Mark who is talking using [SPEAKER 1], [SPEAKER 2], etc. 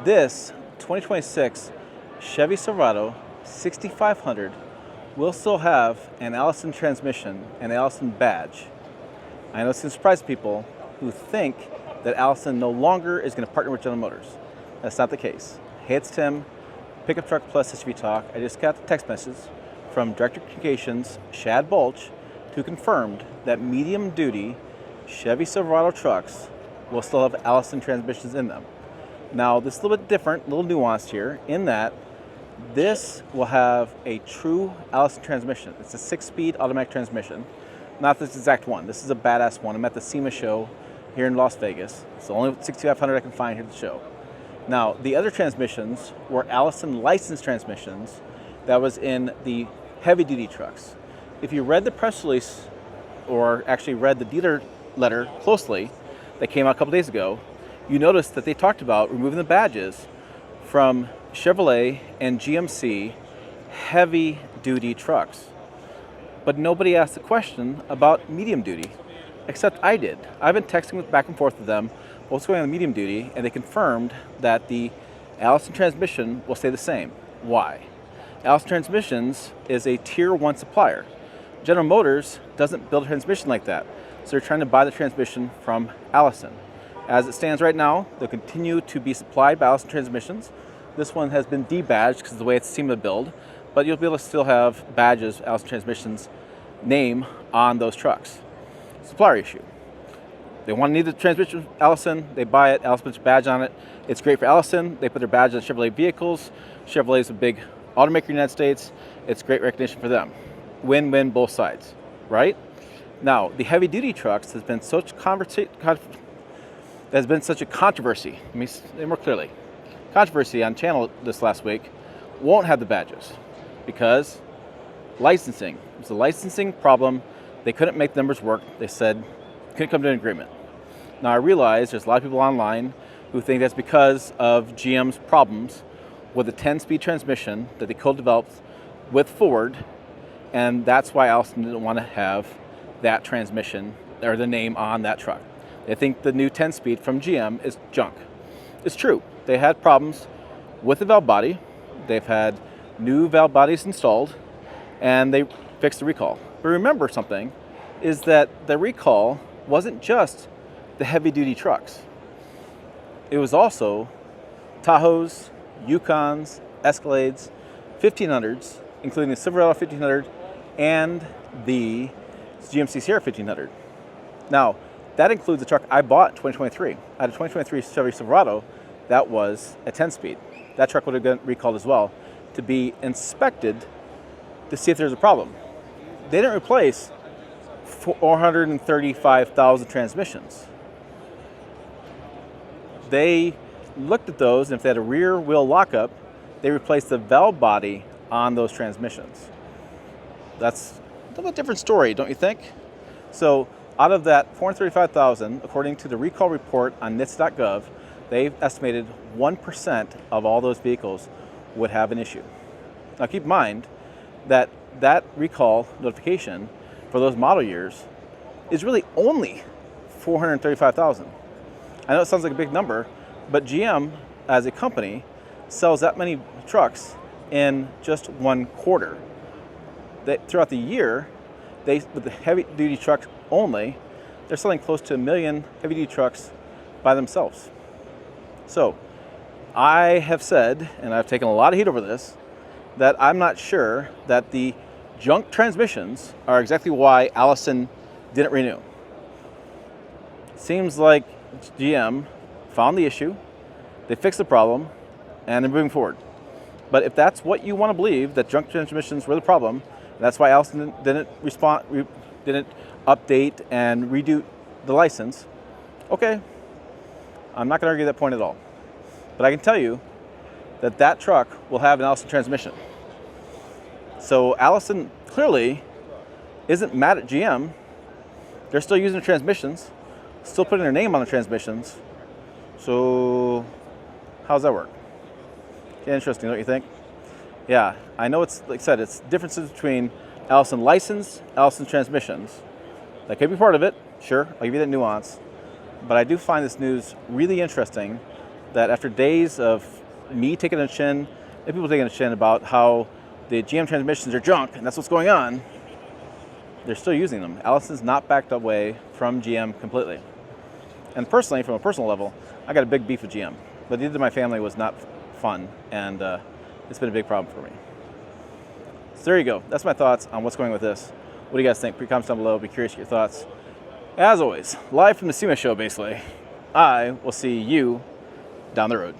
[SPEAKER 1] This 2026 Chevy Silverado 6500 will still have an Allison transmission and Allison badge. I know it's going to surprise people who think that Allison no longer is going to partner with General Motors. That's not the case. Hey, it's Tim, Pickup Truck Plus SUV Talk. I just got the text message from Director of Communications, Shad Bulch, who confirmed that medium-duty Chevy Silverado trucks will still have Allison transmissions in them. Now, this is a little bit different, a little nuanced here, in that this will have a true Allison transmission. It's a 6-speed automatic transmission. Not this exact one. This is a badass one. I'm at the SEMA show here in Las Vegas. It's the only 6500 I can find here at the show. Now, the other transmissions were Allison licensed transmissions that was in the heavy-duty trucks. If you read the press release, or actually read the dealer letter closely that came out a couple days ago, you noticed that they talked about removing the badges from Chevrolet and GMC heavy-duty trucks. But nobody asked the question about medium-duty, except I did. I've been texting back and forth with them what's going on with medium-duty, and they confirmed that the Allison transmission will stay the same. Why? Allison Transmissions is a Tier 1 supplier. General Motors doesn't build a transmission like that, so they're trying to buy the transmission from Allison. As it stands right now, they'll continue to be supplied by Allison Transmissions. This one has been debadged because of the way it's SEMA build, but you'll be able to still have badges, Allison Transmissions name on those trucks. Supplier issue. They want to need the transmission Allison, they buy it, Allison puts a badge on it. It's great for Allison. They put their badge on Chevrolet vehicles. Chevrolet is a big automaker in the United States. It's great recognition for them. Win-win both sides, right? Now, the heavy-duty trucks has been such a controversy. Let me say more clearly. Controversy on channel this last week won't have the badges because licensing. It was a licensing problem. They couldn't make the numbers work. They said couldn't come to an agreement. Now I realize there's a lot of people online who think that's because of GM's problems with the 10-speed transmission that they co-developed with Ford, and that's why Allison didn't want to have that transmission or the name on that truck. They think the new 10-speed from GM is junk. It's true. They had problems with the valve body. They've had new valve bodies installed, and they fixed the recall. But remember something, is that the recall wasn't just the heavy-duty trucks. It was also Tahoes, Yukons, Escalades, 1500s, including the Silverado 1500 and the GMC Sierra 1500. Now, that includes the truck I bought in 2023. I had a 2023 Chevy Silverado that was a 10-speed. That truck would have been recalled as well to be inspected to see if there's a problem. They didn't replace 435,000 transmissions. They looked at those, and if they had a rear wheel lockup, they replaced the valve body on those transmissions. That's a little bit different story, don't you think? So out of that 435,000, according to the recall report on NHTSA.gov, they've estimated 1% of all those vehicles would have an issue. Now keep in mind that that recall notification for those model years is really only 435,000. I know it sounds like a big number, but GM as a company sells that many trucks in just one quarter. Throughout the year, with the heavy-duty trucks only, they're selling close to 1 million heavy-duty trucks by themselves. So I have said, and I've taken a lot of heat over this, that I'm not sure that the junk transmissions are exactly why Allison didn't renew. Seems like GM found the issue, they fixed the problem, and they're moving forward. But if that's what you want to believe, that junk transmissions were the problem, that's why Allison didn't update and redo the license, okay, I'm not going to argue that point at all. But I can tell you that that truck will have an Allison transmission. So Allison clearly isn't mad at GM. They're still using the transmissions, still putting their name on the transmissions. So how does that work? Interesting, don't you think? Yeah, I know it's, like I said, it's differences between Allison license, Allison transmissions. That could be part of it, sure, I'll give you that nuance. But I do find this news really interesting that after days of me taking a chin, and people taking a chin about how the GM transmissions are junk and that's what's going on, they're still using them. Allison's not backed away from GM completely. And personally, from a personal level, I got a big beef with GM. What they did to my family was not fun, and it's been a big problem for me. So there you go. That's my thoughts on what's going with this. What do you guys think? Please comment down below. Be curious to your thoughts. As always, live from the SEMA show, basically. I will see you down the road.